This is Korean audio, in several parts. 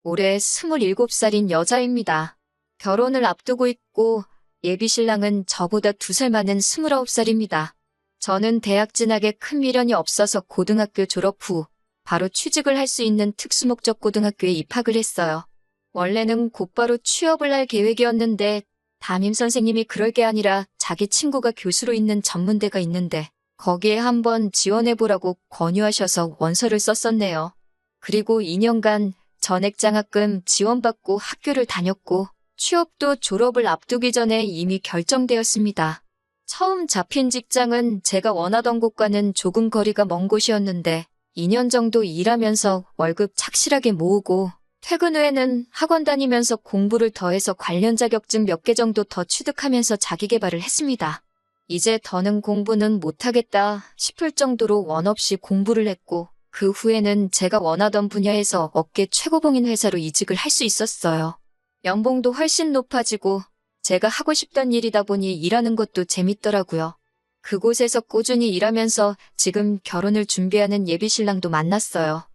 올해 27살인 여자입니다. 결혼을 앞두고 있고 예비신랑은 저보다 2살 많은 29살입니다. 저는 대학 진학에 큰 미련이 없어서 고등학교 졸업 후 바로 취직을 할 수 있는 특수목적 고등학교에 입학을 했어요. 원래는 곧바로 취업을 할 계획이었는데 담임 선생님이 그럴 게 아니라 자기 친구가 교수로 있는 전문대가 있는데 거기에 한번 지원해보라고 권유하셔서 원서를 썼었네요. 그리고 2년간 전액장학금 지원받고 학교를 다녔고 취업도 졸업을 앞두기 전에 이미 결정되었습니다. 처음 잡힌 직장은 제가 원하던 곳과는 조금 거리가 먼 곳이었는데 2년 정도 일하면서 월급 착실하게 모으고 퇴근 후에는 학원 다니면서 공부를 더해서 관련 자격증 몇 개 정도 더 취득하면서 자기계발을 했습니다. 이제 더는 공부는 못하겠다 싶을 정도로 원 없이 공부를 했고 그 후에는 제가 원하던 분야에서 업계 최고봉인 회사로 이직을 할 수 있었어요. 연봉도 훨씬 높아지고 제가 하고 싶던 일이다 보니 일하는 것도 재밌더라고요. 그곳에서 꾸준히 일하면서 지금 결혼을 준비하는 예비신랑도 만났어요.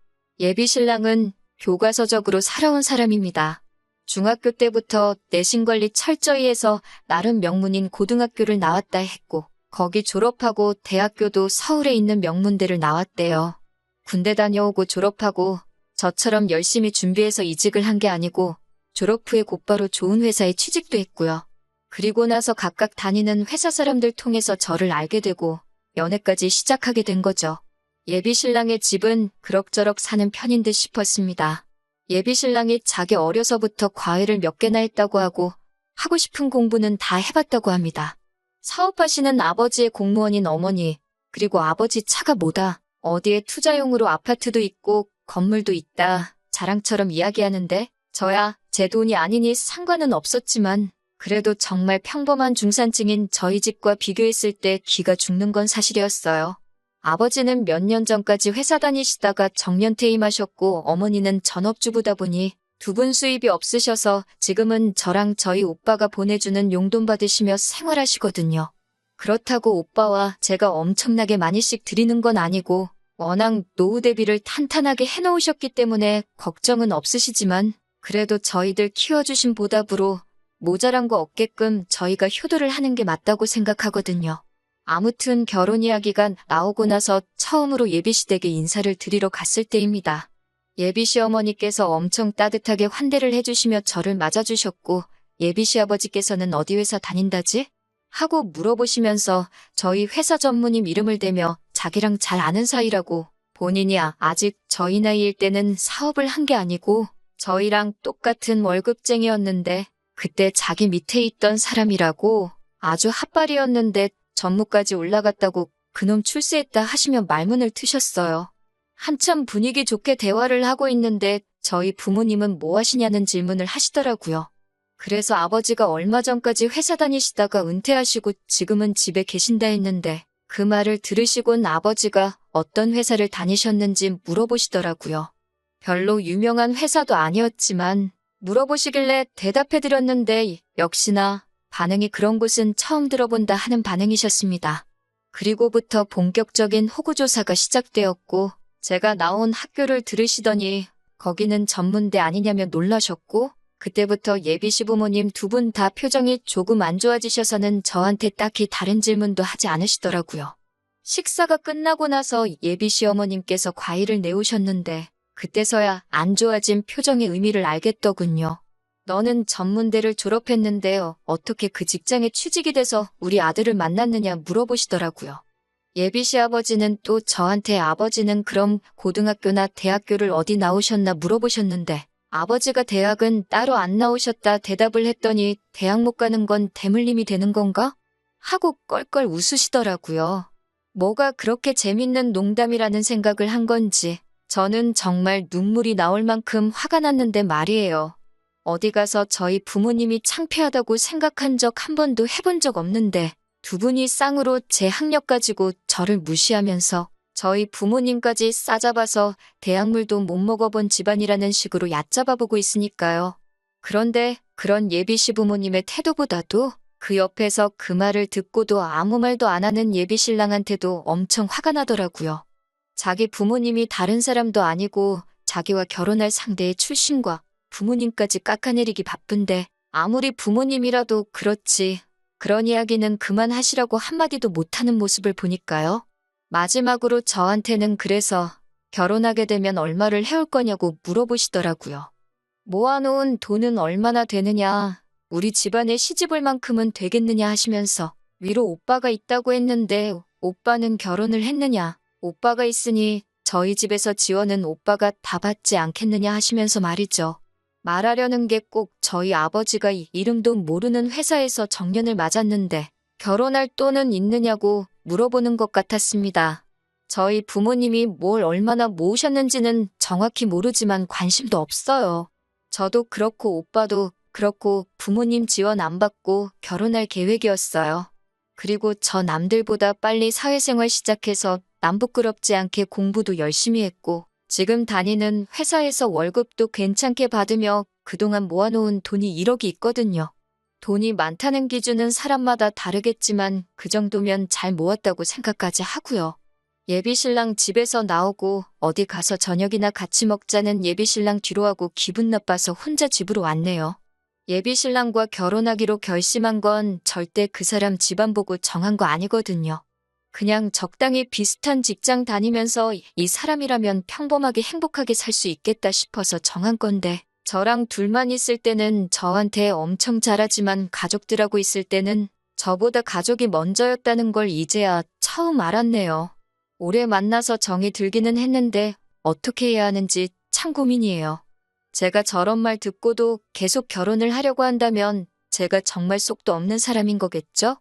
예비신랑은 교과서적으로 살아온 사람입니다. 중학교 때부터 내신관리 철저히 해서 나름 명문인 고등학교를 나왔다 했고 거기 졸업하고 대학교도 서울에 있는 명문대를 나왔대요. 군대 다녀오고 졸업하고 저처럼 열심히 준비해서 이직을 한 게 아니고 졸업 후에 곧바로 좋은 회사에 취직도 했고요. 그리고 나서 각각 다니는 회사 사람들 통해서 저를 알게 되고 연애까지 시작하게 된 거죠. 예비신랑의 집은 그럭저럭 사는 편인 듯 싶었습니다. 예비신랑이 자기 어려서부터 과외를 몇 개나 했다고 하고 하고 싶은 공부는 다 해봤다고 합니다. 사업하시는 아버지의 공무원인 어머니, 그리고 아버지 차가 뭐다, 어디에 투자용으로 아파트도 있고 건물도 있다 자랑처럼 이야기하는데 저야 제 돈이 아니니 상관은 없었지만 그래도 정말 평범한 중산층인 저희 집과 비교했을 때 기가 죽는 건 사실이었어요. 아버지는 몇 년 전까지 회사 다니시다가 정년퇴임하셨고 어머니는 전업주부다 보니 두 분 수입이 없으셔서 지금은 저랑 저희 오빠가 보내주는 용돈 받으시며 생활하시거든요. 그렇다고 오빠와 제가 엄청나게 많이씩 드리는 건 아니고 워낙 노후 대비를 탄탄하게 해놓으셨기 때문에 걱정은 없으시지만 그래도 저희들 키워주신 보답으로 모자란 거 없게끔 저희가 효도를 하는 게 맞다고 생각하거든요. 아무튼 결혼 이야기가 나오고 나서 처음으로 예비씨 댁에 인사를 드리러 갔을 때입니다. 예비씨 어머니께서 엄청 따뜻하게 환대를 해주시며 저를 맞아주셨고 예비씨 아버지께서는 어디 회사 다닌다지? 하고 물어보시면서 저희 회사 전무님 이름을 대며 자기랑 잘 아는 사이라고 본인이 아직 저희 나이일 때는 사업을 한 게 아니고 저희랑 똑같은 월급쟁이였는데 그때 자기 밑에 있던 사람이라고 아주 핫발이었는데 전무까지 올라갔다고 그놈 출세했다 하시며 말문을 트셨어요. 한참 분위기 좋게 대화를 하고 있는데 저희 부모님은 뭐 하시냐는 질문을 하시더라고요. 그래서 아버지가 얼마 전까지 회사 다니시다가 은퇴하시고 지금은 집에 계신다 했는데 그 말을 들으시곤 아버지가 어떤 회사를 다니셨는지 물어보시더라고요. 별로 유명한 회사도 아니었지만 물어보시길래 대답해드렸는데 역시나 반응이 그런 곳은 처음 들어본다 하는 반응이셨습니다. 그리고부터 본격적인 호구조사가 시작되었고 제가 나온 학교를 들으시더니 거기는 전문대 아니냐며 놀라셨고 그때부터 예비씨 부모님 두 분 다 표정이 조금 안 좋아지셔서는 저한테 딱히 다른 질문도 하지 않으시더라고요. 식사가 끝나고 나서 예비씨 어머님께서 과일을 내오셨는데 그때서야 안 좋아진 표정의 의미를 알겠더군요. 너는 전문대를 졸업했는데 어떻게 그 직장에 취직이 돼서 우리 아들을 만났느냐 물어보시더라고요. 예비씨 아버지는 또 저한테 아버지는 그럼 고등학교나 대학교를 어디 나오셨나 물어보셨는데 아버지가 대학은 따로 안 나오셨다 대답을 했더니 대학 못 가는 건 대물림이 되는 건가? 하고 껄껄 웃으시더라고요. 뭐가 그렇게 재밌는 농담이라는 생각을 한 건지 저는 정말 눈물이 나올 만큼 화가 났는데 말이에요. 어디 가서 저희 부모님이 창피하다고 생각한 적 한 번도 해본 적 없는데 두 분이 쌍으로 제 학력 가지고 저를 무시하면서 저희 부모님까지 싸잡아서 대학물도 못 먹어본 집안이라는 식으로 얕잡아보고 있으니까요. 그런데 그런 예비씨 부모님의 태도보다도 그 옆에서 그 말을 듣고도 아무 말도 안 하는 예비신랑한테도 엄청 화가 나더라고요. 자기 부모님이 다른 사람도 아니고 자기와 결혼할 상대의 출신과 부모님까지 깎아내리기 바쁜데 아무리 부모님이라도 그렇지. 그런 이야기는 그만하시라고 한마디도 못하는 모습을 보니까요. 마지막으로 저한테는 그래서 결혼하게 되면 얼마를 해올 거냐고 물어보시더라고요. 모아놓은 돈은 얼마나 되느냐, 우리 집안에 시집올 만큼은 되겠느냐 하시면서 위로 오빠가 있다고 했는데 오빠는 결혼을 했느냐, 오빠가 있으니 저희 집에서 지원은 오빠가 다 받지 않겠느냐 하시면서 말이죠. 말하려는 게 꼭 저희 아버지가 이름도 모르는 회사에서 정년을 맞았는데 결혼할 돈은 있느냐고 물어보는 것 같았습니다. 저희 부모님이 뭘 얼마나 모으셨는지는 정확히 모르지만 관심도 없어요. 저도 그렇고 오빠도 그렇고 부모님 지원 안 받고 결혼할 계획이었어요. 그리고 저 남들보다 빨리 사회생활 시작해서 남 부끄럽지 않게 공부도 열심히 했고 지금 다니는 회사에서 월급도 괜찮게 받으며 그동안 모아놓은 돈이 1억이 있거든요. 돈이 많다는 기준은 사람마다 다르겠지만 그 정도면 잘 모았다고 생각까지 하고요. 예비신랑 집에서 나오고 어디 가서 저녁이나 같이 먹자는 예비신랑 뒤로 하고 기분 나빠서 혼자 집으로 왔네요. 예비신랑과 결혼하기로 결심한 건 절대 그 사람 집안 보고 정한 거 아니거든요. 그냥 적당히 비슷한 직장 다니면서 이 사람이라면 평범하게 행복하게 살 수 있겠다 싶어서 정한 건데 저랑 둘만 있을 때는 저한테 엄청 잘하지만 가족들하고 있을 때는 저보다 가족이 먼저였다는 걸 이제야 처음 알았네요. 오래 만나서 정이 들기는 했는데 어떻게 해야 하는지 참 고민이에요. 제가 저런 말 듣고도 계속 결혼을 하려고 한다면 제가 정말 속도 없는 사람인 거겠죠?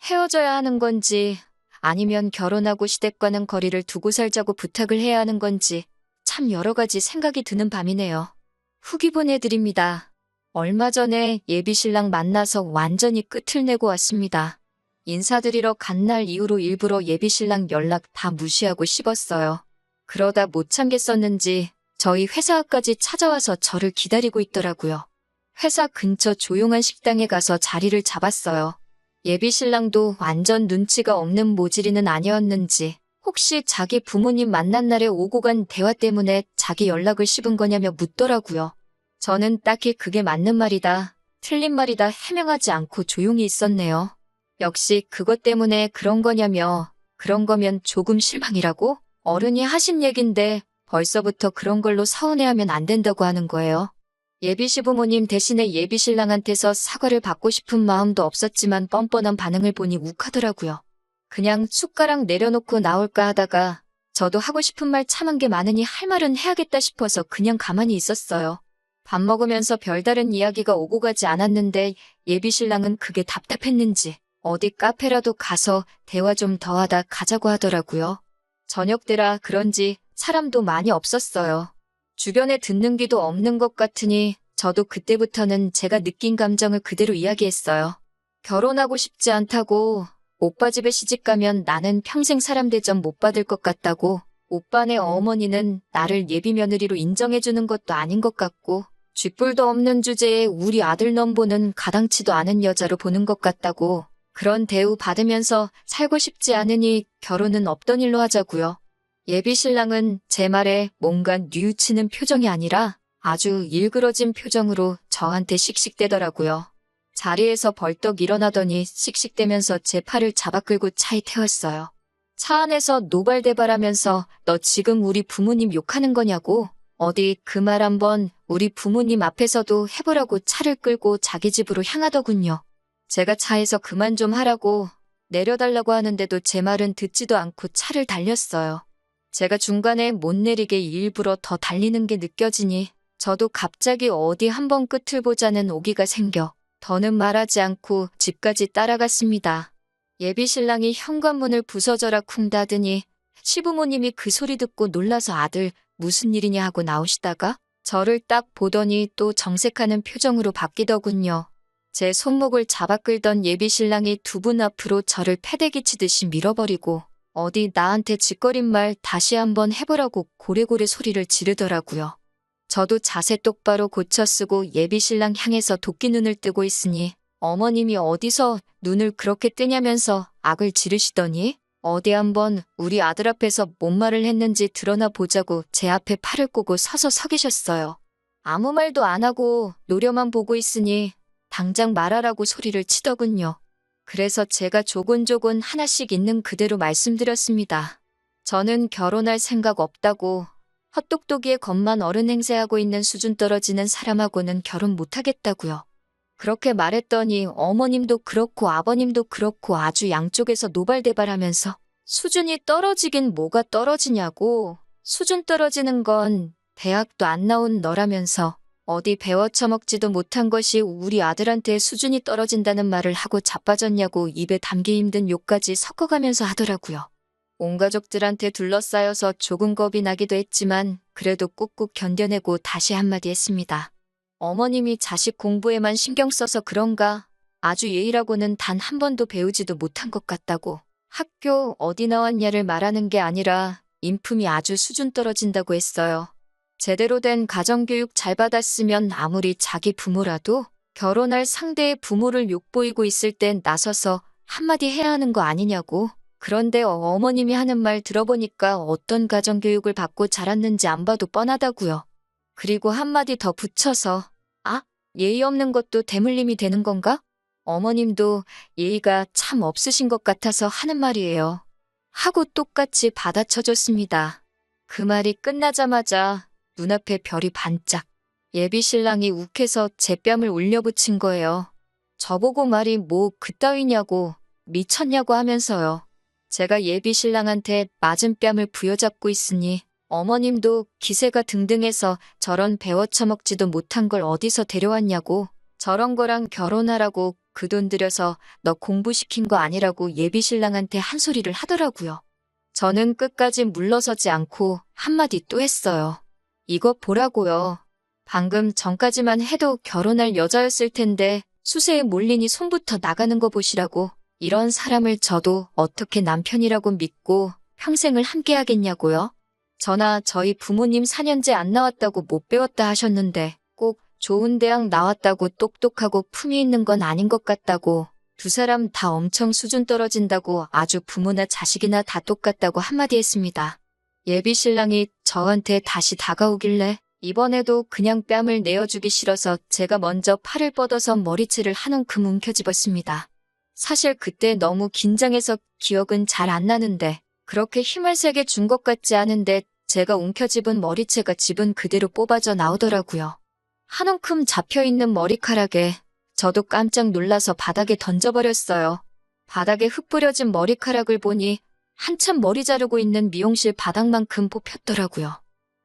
헤어져야 하는 건지 아니면 결혼하고 시댁과는 거리를 두고 살자고 부탁을 해야 하는 건지 참 여러 가지 생각이 드는 밤이네요. 후기 보내드립니다. 얼마 전에 예비신랑 만나서 완전히 끝을 내고 왔습니다. 인사드리러 간 날 이후로 일부러 예비신랑 연락 다 무시하고 씹었어요. 그러다 못 참겠었는지 저희 회사까지 찾아와서 저를 기다리고 있더라고요. 회사 근처 조용한 식당에 가서 자리를 잡았어요. 예비신랑도 완전 눈치가 없는 모질이는 아니었는지 혹시 자기 부모님 만난 날에 오고 간 대화 때문에 자기 연락을 씹은 거냐며 묻더라고요. 저는 딱히 그게 맞는 말이다, 틀린 말이다 해명하지 않고 조용히 있었네요. 역시 그것 때문에 그런 거냐며 그런 거면 조금 실망이라고? 어른이 하신 얘긴데 벌써부터 그런 걸로 서운해하면 안 된다고 하는 거예요. 예비시부모님 대신에 예비신랑한테서 사과를 받고 싶은 마음도 없었지만 뻔뻔한 반응을 보니 욱하더라고요. 그냥 숟가락 내려놓고 나올까 하다가 저도 하고 싶은 말 참은 게 많으니 할 말은 해야겠다 싶어서 그냥 가만히 있었어요. 밥 먹으면서 별다른 이야기가 오고 가지 않았는데 예비신랑은 그게 답답했는지 어디 카페라도 가서 대화 좀 더 하다 가자고 하더라고요. 저녁 때라 그런지 사람도 많이 없었어요. 주변에 듣는 귀도 없는 것 같으니 저도 그때부터는 제가 느낀 감정을 그대로 이야기했어요. 결혼하고 싶지 않다고, 오빠 집에 시집가면 나는 평생 사람 대접 못 받을 것 같다고, 오빠네 어머니는 나를 예비 며느리로 인정해주는 것도 아닌 것 같고, 쥐뿔도 없는 주제에 우리 아들 넘보는 가당치도 않은 여자로 보는 것 같다고, 그런 대우 받으면서 살고 싶지 않으니 결혼은 없던 일로 하자고요. 예비신랑은 제 말에 뭔가 뉘우치는 표정이 아니라 아주 일그러진 표정으로 저한테 씩씩대더라고요. 자리에서 벌떡 일어나더니 씩씩대면서 제 팔을 잡아 끌고 차에 태웠어요. 차 안에서 노발대발하면서 너 지금 우리 부모님 욕하는 거냐고? 어디 그 말 한번 우리 부모님 앞에서도 해보라고 차를 끌고 자기 집으로 향하더군요. 제가 차에서 그만 좀 하라고 내려달라고 하는데도 제 말은 듣지도 않고 차를 달렸어요. 제가 중간에 못 내리게 일부러 더 달리는 게 느껴지니 저도 갑자기 어디 한번 끝을 보자는 오기가 생겨 더는 말하지 않고 집까지 따라갔습니다. 예비신랑이 현관문을 부서져라 쿵 닫으니 시부모님이 그 소리 듣고 놀라서 아들 무슨 일이냐 하고 나오시다가 저를 딱 보더니 또 정색하는 표정으로 바뀌더군요. 제 손목을 잡아 끌던 예비신랑이 두 분 앞으로 저를 패대기 치듯이 밀어버리고 어디 나한테 짓거린 말 다시 한번 해보라고 고래고래 소리를 지르더라고요. 저도 자세 똑바로 고쳐 쓰고 예비신랑 향해서 도끼 눈을 뜨고 있으니 어머님이 어디서 눈을 그렇게 뜨냐면서 악을 지르시더니 어디 한번 우리 아들 앞에서 뭔 말을 했는지 드러나 보자고 제 앞에 팔을 꼬고 서서 서 계셨어요. 아무 말도 안 하고 노려만 보고 있으니 당장 말하라고 소리를 치더군요. 그래서 제가 조곤조곤 하나씩 있는 그대로 말씀드렸습니다. 저는 결혼할 생각 없다고, 헛똑똑이의 겉만 어른 행세하고 있는 수준 떨어지는 사람하고는 결혼 못하겠다고요. 그렇게 말했더니 어머님도 그렇고 아버님도 그렇고 아주 양쪽에서 노발대발하면서 수준이 떨어지긴 뭐가 떨어지냐고, 수준 떨어지는 건 대학도 안 나온 너라면서 어디 배워 처먹지도 못한 것이 우리 아들한테 수준이 떨어진다는 말을 하고 자빠졌냐고 입에 담기 힘든 욕까지 섞어가면서 하더라고요. 온 가족들한테 둘러싸여서 조금 겁이 나기도 했지만 그래도 꾹꾹 견뎌내고 다시 한마디 했습니다. 어머님이 자식 공부에만 신경 써서 그런가, 아주 예의라고는 단 한 번도 배우지도 못한 것 같다고. 학교 어디 나왔냐를 말하는 게 아니라 인품이 아주 수준 떨어진다고 했어요. 제대로 된 가정교육 잘 받았으면 아무리 자기 부모라도 결혼할 상대의 부모를 욕보이고 있을 땐 나서서 한마디 해야 하는 거 아니냐고. 그런데 어머님이 하는 말 들어보니까 어떤 가정교육을 받고 자랐는지 안 봐도 뻔하다고요. 그리고 한마디 더 붙여서, 아, 예의 없는 것도 대물림이 되는 건가? 어머님도 예의가 참 없으신 것 같아서 하는 말이에요. 하고 똑같이 받아쳐줬습니다. 그 말이 끝나자마자 눈앞에 별이 반짝. 예비 신랑이 욱해서 제 뺨을 올려붙인 거예요. 저보고 말이 뭐 그따위냐고, 미쳤냐고 하면서요. 제가 예비 신랑한테 맞은 뺨을 부여잡고 있으니 어머님도 기세가 등등해서 저런 배워처먹지도 못한 걸 어디서 데려왔냐고, 저런 거랑 결혼하라고 그 돈 들여서 너 공부시킨 거 아니라고 예비 신랑한테 한 소리를 하더라고요. 저는 끝까지 물러서지 않고 한마디 또 했어요. 이거 보라고요. 방금 전까지만 해도 결혼할 여자였을 텐데 수세에 몰리니 손부터 나가는 거 보시라고. 이런 사람을 저도 어떻게 남편이라고 믿고 평생을 함께 하겠냐고요. 저나 저희 부모님 4년제 안 나왔다고 못 배웠다 하셨는데 꼭 좋은 대학 나왔다고 똑똑하고 품이 있는 건 아닌 것 같다고, 두 사람 다 엄청 수준 떨어진다고 아주 부모나 자식이나 다 똑같다고 한마디 했습니다. 예비 신랑이 저한테 다시 다가오길래 이번에도 그냥 뺨을 내어주기 싫어서 제가 먼저 팔을 뻗어서 머리채를 한 움큼 움켜쥐었습니다. 사실 그때 너무 긴장해서 기억은 잘 안 나는데 그렇게 힘을 세게 준 것 같지 않은데 제가 움켜집은 머리채가 집은 그대로 뽑아져 나오더라고요. 한 움큼 잡혀있는 머리카락에 저도 깜짝 놀라서 바닥에 던져버렸어요. 바닥에 흙 뿌려진 머리카락을 보니 한참 머리 자르고 있는 미용실 바닥만큼 뽑혔더라고요.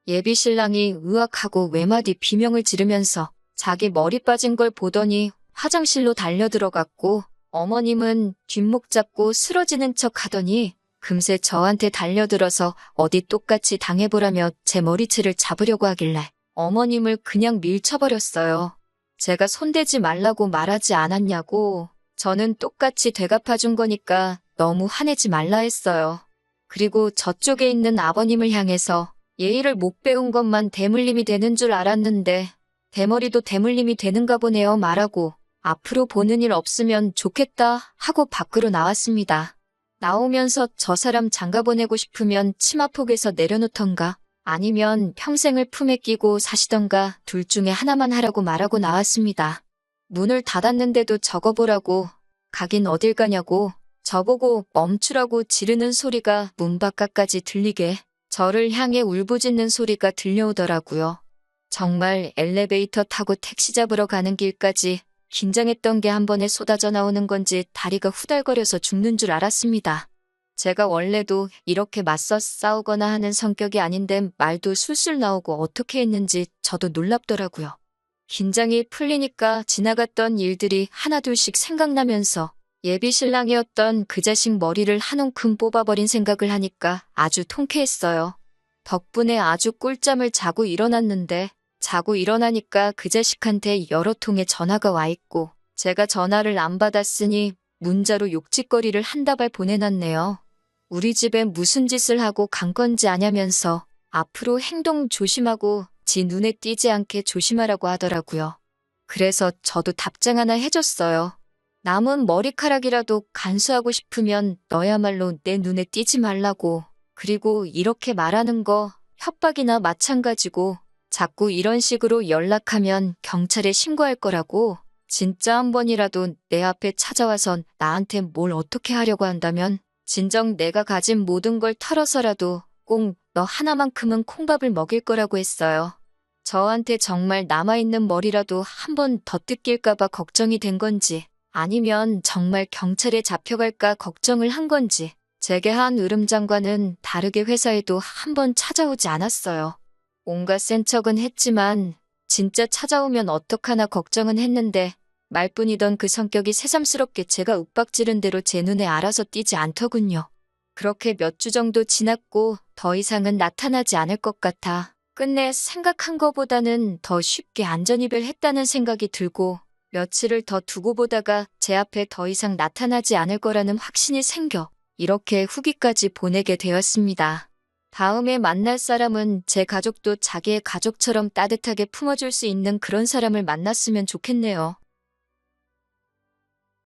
예비 신랑이 으악하고 외마디 비명을 지르면서 자기 머리 빠진 걸 보더니 화장실로 달려들어갔고, 어머님은 뒷목 잡고 쓰러지는 척 하더니 금세 저한테 달려들어서 어디 똑같이 당해보라며 제 머리채를 잡으려고 하길래 어머님을 그냥 밀쳐버렸어요. 제가 손대지 말라고 말하지 않았냐고. 저는 똑같이 되갚아준 거니까 너무 화내지 말라 했어요. 그리고 저쪽에 있는 아버님을 향해서 예의를 못 배운 것만 대물림이 되는 줄 알았는데 대머리도 대물림이 되는가 보네요 말하고 앞으로 보는 일 없으면 좋겠다 하고 밖으로 나왔습니다. 나오면서 저 사람 장가보내고 싶으면 치마폭에서 내려놓던가 아니면 평생을 품에 끼고 사시던가 둘 중에 하나만 하라고 말하고 나왔습니다. 문을 닫았는데도 적어보라고, 가긴 어딜 가냐고, 저보고 멈추라고 지르는 소리가 문 바깥까지 들리게 저를 향해 울부짖는 소리가 들려오더라고요. 정말 엘리베이터 타고 택시 잡으러 가는 길까지 긴장했던 게 한 번에 쏟아져 나오는 건지 다리가 후달거려서 죽는 줄 알았습니다. 제가 원래도 이렇게 맞서 싸우거나 하는 성격이 아닌데 말도 술술 나오고 어떻게 했는지 저도 놀랍더라고요. 긴장이 풀리니까 지나갔던 일들이 하나둘씩 생각나면서 예비 신랑이었던 그 자식 머리를 한 움큼 뽑아버린 생각을 하니까 아주 통쾌했어요. 덕분에 아주 꿀잠을 자고 일어났는데 자고 일어나니까 그 자식한테 여러 통의 전화가 와 있고 제가 전화를 안 받았으니 문자로 욕짓거리를 한 다발 보내놨네요. 우리 집에 무슨 짓을 하고 간 건지 아냐면서 앞으로 행동 조심하고 지 눈에 띄지 않게 조심하라고 하더라고요. 그래서 저도 답장 하나 해줬어요. 남은 머리카락이라도 간수하고 싶으면 너야말로 내 눈에 띄지 말라고. 그리고 이렇게 말하는 거 협박이나 마찬가지고 자꾸 이런 식으로 연락하면 경찰에 신고할 거라고. 진짜 한 번이라도 내 앞에 찾아와선 나한테 뭘 어떻게 하려고 한다면 진정 내가 가진 모든 걸 털어서라도 꼭 너 하나만큼은 콩밥을 먹일 거라고 했어요. 저한테 정말 남아있는 머리라도 한 번 더 뜯길까봐 걱정이 된 건지 아니면 정말 경찰에 잡혀갈까 걱정을 한 건지 제게 한 으름장관은 다르게 회사에도 한 번 찾아오지 않았어요. 온갖 센 척은 했지만 진짜 찾아오면 어떡하나 걱정은 했는데 말뿐이던 그 성격이 새삼스럽게 제가 윽박지른 대로 제 눈에 알아서 띄지 않더군요. 그렇게 몇 주 정도 지났고 더 이상은 나타나지 않을 것 같아 끝내 생각한 거보다는 더 쉽게 안전이별했다는 생각이 들고 며칠을 더 두고 보다가 제 앞에 더 이상 나타나지 않을 거라는 확신이 생겨 이렇게 후기까지 보내게 되었습니다. 다음에 만날 사람은 제 가족도 자기의 가족처럼 따뜻하게 품어줄 수 있는 그런 사람을 만났으면 좋겠네요.